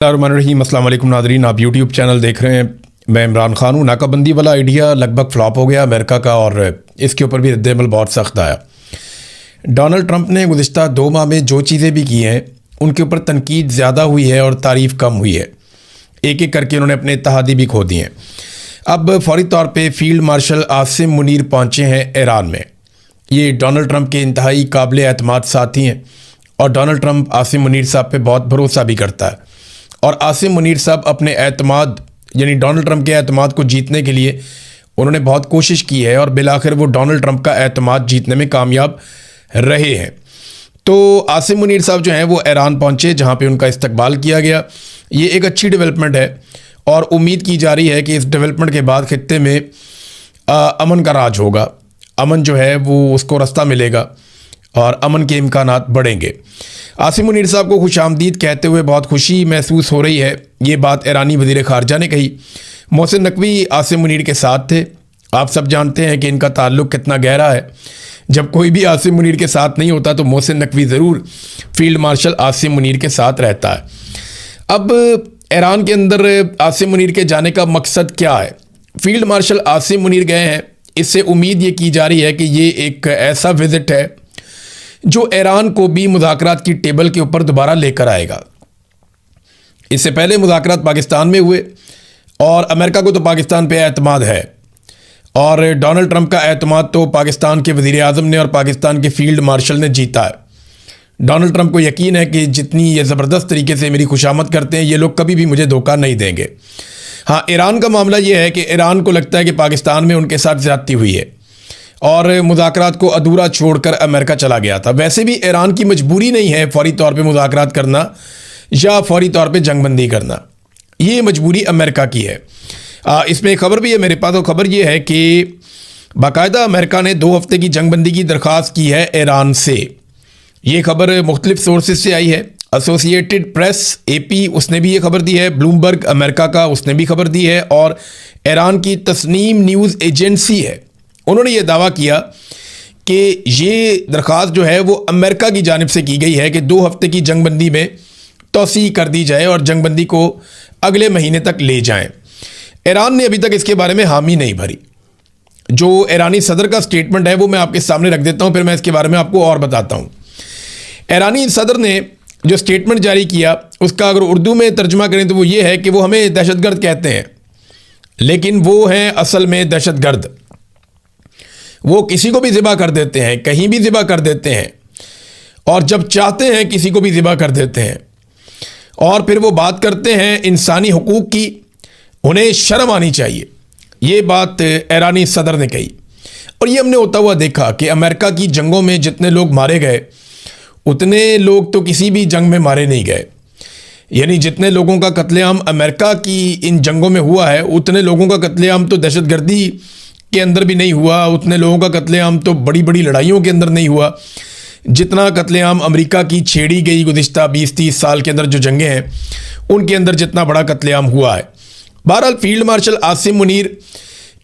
अस्सलाम वालेकुम नादरीन, आप यूट्यूब चैनल देख रहे हैं। मैं इमरान खान हूँ। नाकाबंदी वाला आइडिया लगभग फ्लॉप हो गया अमेरिका का, और इसके ऊपर भी रद्द-ए-अमल बहुत सख्त आया। डोनाल्ड ट्रंप ने गुज़िश्ता 2 माह में जो चीज़ें भी की हैं उनके ऊपर तनकीद ज़्यादा हुई है और तारीफ़ कम हुई है। एक एक करके उन्होंने अपने इत्तेहादी भी खो दिए हैं। अब फौरी तौर पर फील्ड मार्शल आसिम मुनीर पहुँचे हैं ईरान में। ये डोनाल्ड ट्रंप के इंतहाई काबिल एतमाद साथी हैं और डोनाल्ड ट्रंप आसिम मुनीर साहब पे बहुत भरोसा भी करता है। और आसिम मुनीर साहब अपने एतमाद यानी डोनाल्ड ट्रंप के एतमाद को जीतने के लिए उन्होंने बहुत कोशिश की है और बिलाखिर वो डोनाल्ड ट्रंप का एतमाद जीतने में कामयाब रहे हैं। तो आसिम मुनीर साहब जो हैं वो ईरान पहुंचे, जहां पे उनका इस्तकबाल किया गया। ये एक अच्छी डेवलपमेंट है और उम्मीद की जा रही है कि इस डेवलपमेंट के बाद खित्ते में अमन का राज होगा। अमन जो है वो उसको रास्ता मिलेगा और अमन के इम्कानात बढ़ेंगे। आसिम मुनीर साहब को खुशामदीद कहते हुए बहुत खुशी महसूस हो रही है। ये बात ईरानी वज़ीर ख़ारजा ने कही। मोहसिन नकवी आसिम मुनीर के साथ थे। आप सब जानते हैं कि इनका ताल्लुक़ कितना गहरा है। जब कोई भी आसिम मुनीर के साथ नहीं होता तो मोहसिन नकवी ज़रूर फील्ड मार्शल आसिम मुनीर के साथ रहता है। अब ईरान के अंदर आसिम मुनीर के जाने का मकसद क्या है? फील्ड मार्शल आसिम मुनीर गए हैं, इससे उम्मीद ये की जा रही है कि ये एक ऐसा विज़िट है जो ईरान को भी मुज़ाकरात की टेबल के ऊपर दोबारा लेकर आएगा। इससे पहले मुज़ाकरात पाकिस्तान में हुए और अमेरिका को तो पाकिस्तान पे एतमाद है और डोनाल्ड ट्रंप का एतमाद तो पाकिस्तान के वज़ीर आज़म ने और पाकिस्तान के फील्ड मार्शल ने जीता है। डोनाल्ड ट्रंप को यकीन है कि जितनी ये ज़बरदस्त तरीके से मेरी खुशामद करते हैं, ये लोग कभी भी मुझे धोखा नहीं देंगे। हाँ, ईरान का मामला ये है कि ईरान को लगता है कि पाकिस्तान में उनके साथ ज़्यादती हुई है और मुज़ाकरात को अधूरा छोड़कर अमेरिका चला गया था। वैसे भी ईरान की मजबूरी नहीं है फ़ौरी तौर पे मुज़ाकरात करना या फ़ौरी तौर पे जंगबंदी करना, ये मजबूरी अमेरिका की है। इसमें एक ख़बर भी है मेरे पास, और ख़बर ये है कि बाकायदा अमेरिका ने 2 हफ़्ते की जंगबंदी की दरख्वास्त की है ईरान से। ये ख़बर मुख्तलिफ सोर्सेज से आई है। एसोसिएटेड प्रेस AP उसने भी ये खबर दी है, ब्लूमबर्ग अमेरिका का उसने भी खबर दी है, और ईरान की तस्नीम न्यूज़ एजेंसी है, उन्होंने ये दावा किया कि ये दरख्वास्त जो है वो अमेरिका की जानिब से की गई है कि 2 हफ्ते की जंगबंदी में तौसी कर दी जाए और जंगबंदी को अगले महीने तक ले जाएं। ईरान ने अभी तक इसके बारे में हामी नहीं भरी। जो ईरानी सदर का स्टेटमेंट है वो मैं आपके सामने रख देता हूँ, फिर मैं इसके बारे में आपको और बताता हूँ। ईरानी सदर ने जो स्टेटमेंट जारी किया उसका अगर उर्दू में तर्जुमा करें तो वो ये है कि वो हमें दहशतगर्द कहते हैं, लेकिन वो हैं असल में दहशतगर्द। वो किसी को भी ज़िबा कर देते हैं, कहीं भी ज़िबा कर देते हैं, और जब चाहते हैं किसी को भी ज़िबा कर देते हैं। और फिर वो बात करते हैं इंसानी हुकूक की, उन्हें शर्म आनी चाहिए। ये बात ईरानी सदर ने कही। और ये हमने होता हुआ देखा कि अमेरिका की जंगों में जितने लोग मारे गए उतने लोग तो किसी भी जंग में मारे नहीं गए। यानी जितने लोगों का कत्लेआम अमेरिका की इन जंगों में हुआ है उतने लोगों का कत्लेआम तो दहशतगर्दी के अंदर भी नहीं हुआ, उतने लोगों का कत्लेआम तो बड़ी बड़ी लड़ाइयों के अंदर नहीं हुआ जितना कत्लेआम अमेरिका की छेड़ी गई गुज़िश्ता 20-30 साल के अंदर जो जंगें हैं उनके अंदर जितना बड़ा कत्लेआम हुआ है। बहरहाल फील्ड मार्शल आसिम मुनीर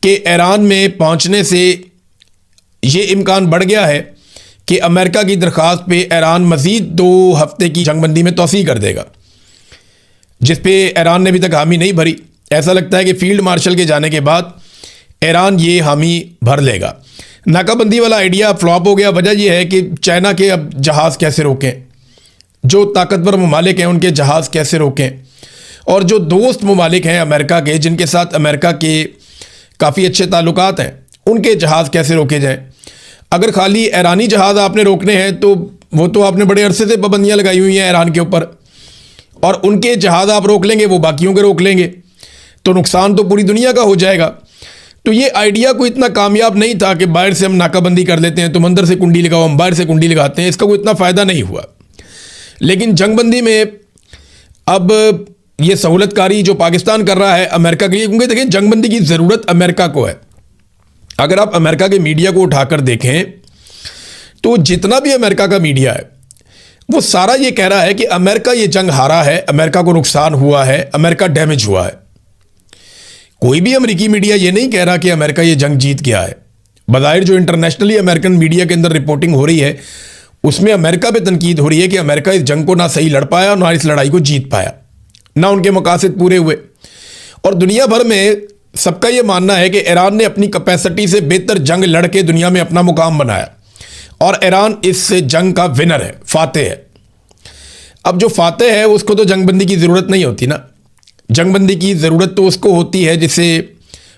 के ईरान में पहुंचने से ये इम्कान बढ़ गया है कि अमेरिका की दरख्वास्त पे ईरान मज़ीद 2 हफ्ते की जंगबंदी में तौसीह कर देगा, जिस पे ईरान ने अभी तक हामी नहीं भरी। ऐसा लगता है कि फील्ड मार्शल के जाने के बाद ईरान ये हामी भर लेगा। नाकाबंदी वाला आइडिया फ्लॉप हो गया। वजह यह है कि चाइना के अब जहाज़ कैसे रोकें, जो ताकतवर ममालिक हैं उनके जहाज़ कैसे रोकें, और जो दोस्त ममालिक हैं अमेरिका के जिनके साथ अमेरिका के काफ़ी अच्छे ताल्लुकात हैं उनके जहाज़ कैसे रोके जाएँ। अगर खाली ईरानी जहाज़ आपने रोकने हैं तो वो तो आपने बड़े अरसे से पाबंदियाँ लगाई हुई हैं ईरान के ऊपर, और उनके जहाज़ आप रोक लेंगे वो बाकियों के रोक लेंगे तो नुकसान तो पूरी दुनिया का हो जाएगा। तो ये आइडिया कोई इतना कामयाब नहीं था कि बाहर से हम नाकाबंदी कर लेते हैं, तुम अंदर से कुंडी लगाओ हम बाहर से कुंडी लगाते हैं, इसका कोई इतना फ़ायदा नहीं हुआ। लेकिन जंगबंदी में अब ये सहूलतकारी जो पाकिस्तान कर रहा है अमेरिका के लिए, क्योंकि देखिए जंगबंदी की ज़रूरत अमेरिका को है। अगर आप अमेरिका के मीडिया को उठाकर देखें तो जितना भी अमेरिका का मीडिया है वो सारा ये कह रहा है कि अमेरिका ये जंग हारा है, अमेरिका को नुकसान हुआ है, अमेरिका डैमेज हुआ है। कोई भी अमेरिकी मीडिया ये नहीं कह रहा कि अमेरिका ये जंग जीत गया है। बज़ाहिर जो इंटरनेशनली अमेरिकन मीडिया के अंदर रिपोर्टिंग हो रही है उसमें अमेरिका पे तनकीद हो रही है कि अमेरिका इस जंग को ना सही लड़ पाया और ना इस लड़ाई को जीत पाया। ना उनके मकासद पूरे हुए। और दुनिया भर में सबका ये मानना है कि ईरान ने अपनी कैपेसिटी से बेहतर जंग लड़ के दुनिया में अपना मुकाम बनाया और ईरान इस जंग का विनर है, फातेह है। अब जो फातेह है उसको तो जंगबंदी की ज़रूरत नहीं होती ना। जंगबंदी की ज़रूरत तो उसको होती है जिसे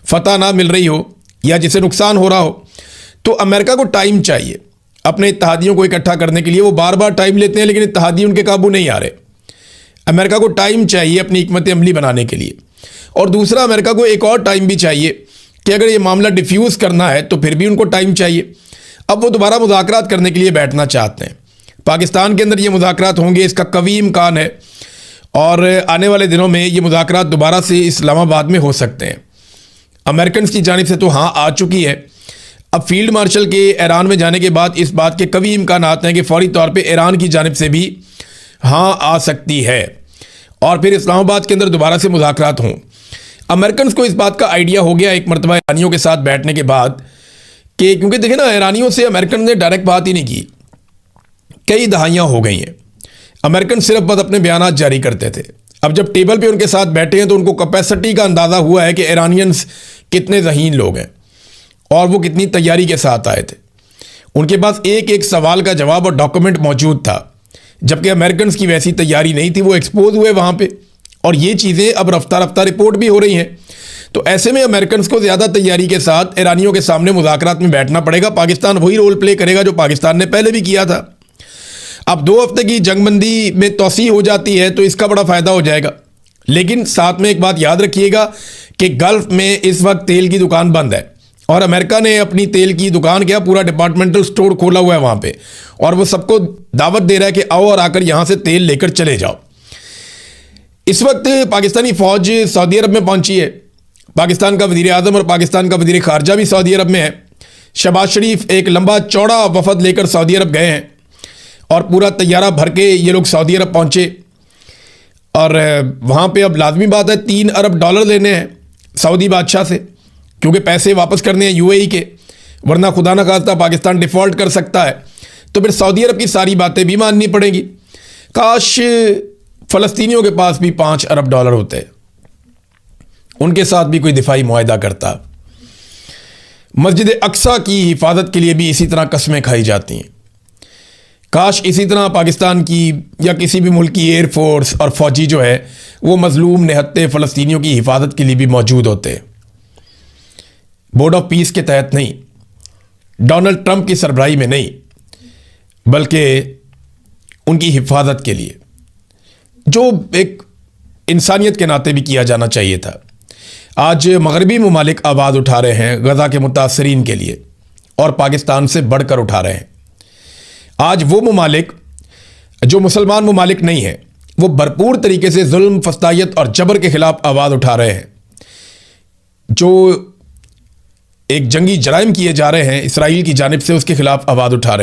फतह ना मिल रही हो या जिसे नुकसान हो रहा हो। तो अमेरिका को टाइम चाहिए अपने इत्तेहादियों को इकट्ठा करने के लिए। वो बार बार टाइम लेते हैं लेकिन इत्तेहादी उनके काबू नहीं आ रहे। अमेरिका को टाइम चाहिए अपनी हिकमत अमली बनाने के लिए। और दूसरा, अमेरिका को एक और टाइम भी चाहिए कि अगर ये मामला डिफ्यूज़ करना है तो फिर भी उनको टाइम चाहिए। अब वो दोबारा मुज़ाकरात करने के लिए बैठना चाहते हैं। पाकिस्तान के अंदर ये मुज़ाकरात होंगे, इसका कवी इम्कान है, और आने वाले दिनों में ये मुज़ाकरात दोबारा से इस्लामाबाद में हो सकते हैं। अमेरिकन की जानिब से तो हाँ आ चुकी है। अब फील्ड मार्शल के ईरान में जाने के बाद इस बात के कवी इम्कान हैं कि फौरी तौर पे ईरान की जानिब से भी हाँ आ सकती है और फिर इस्लामाबाद के अंदर दोबारा से मुज़ाकरात हों। अमेरिकन को इस बात का आइडिया हो गया एक मरतबा ईरानियों के साथ बैठने के बाद कि क्योंकि देखें ना, ईरानियों से अमेरिकन ने डायरेक्ट बात ही नहीं की। कई दहाइयाँ हो गई हैं, अमेरिकन सिर्फ बस अपने बयानात जारी करते थे। अब जब टेबल पे उनके साथ बैठे हैं तो उनको कैपेसिटी का अंदाज़ा हुआ है कि ईरानियंस कितने ज़हीन लोग हैं और वो कितनी तैयारी के साथ आए थे। उनके पास एक एक सवाल का जवाब और डॉक्यूमेंट मौजूद था, जबकि अमेरिकन की वैसी तैयारी नहीं थी। वो एक्सपोज हुए वहाँ पे और ये चीज़ें अब रफ्ता रफ्ता रिपोर्ट भी हो रही हैं। तो ऐसे में अमेरिकन को ज़्यादा तैयारी के साथ ईरानियों के सामने मुज़ाकरात में बैठना पड़ेगा। पाकिस्तान वही रोल प्ले करेगा जो पाकिस्तान ने पहले भी किया था। अब 2 हफ्ते की जंगबंदी में तोसी हो जाती है तो इसका बड़ा फ़ायदा हो जाएगा। लेकिन साथ में एक बात याद रखिएगा कि गल्फ़ में इस वक्त तेल की दुकान बंद है और अमेरिका ने अपनी तेल की दुकान, क्या पूरा डिपार्टमेंटल स्टोर खोला हुआ है वहाँ पे, और वो सबको दावत दे रहा है कि आओ और आकर यहाँ से तेल लेकर चले जाओ। इस वक्त पाकिस्तानी फ़ौज सऊदी अरब में पहुँची है। पाकिस्तान का वज़ीर आज़म और पाकिस्तान का वज़ीर ख़ारजा भी सऊदी अरब में है। शहबाज शरीफ एक लंबा चौड़ा वफ़द लेकर सऊदी अरब गए हैं और पूरा तैयारा भर के ये लोग सऊदी अरब पहुँचे। और वहाँ पे अब लाजमी बात है $3 अरब लेने हैं सऊदी बादशाह से, क्योंकि पैसे वापस करने हैं यूएई के, वरना खुदा न खास्ता पाकिस्तान डिफ़ॉल्ट कर सकता है। तो फिर सऊदी अरब की सारी बातें भी माननी पड़ेंगी। काश फ़लस्तीनियों के पास भी $5 अरब होते, उनके साथ भी कोई दिफाई मुआहदा करता। मस्जिद अक्सा की हिफाजत के लिए भी इसी तरह कस्में खाई जाती हैं। काश इसी तरह पाकिस्तान की या किसी भी मुल्क की एयरफोर्स और फ़ौजी जो है वो मज़लूम निहत्ते फ़लस्तीनियों की हिफाजत के लिए भी मौजूद होते। बोर्ड ऑफ पीस के तहत नहीं, डोनाल्ड ट्रंप की सरबराही में नहीं, बल्कि उनकी हिफाजत के लिए, जो एक इंसानियत के नाते भी किया जाना चाहिए था। आज मगरबी ममालिक आवाज़ उठा रहे हैं गज़ा के मुतासरीन के लिए और पाकिस्तान से बढ़कर उठा रहे हैं। आज वो ममालिक जो मुसलमान ममालिक नहीं हैं, वो भरपूर तरीके से जुल्म, फस्तायत और जबर के ख़िलाफ़ आवाज़ उठा रहे हैं। जो एक जंगी जराइम किए जा रहे हैं इसराइल की जानिब से, उसके ख़िलाफ़ आवाज़ उठा रहे हैं।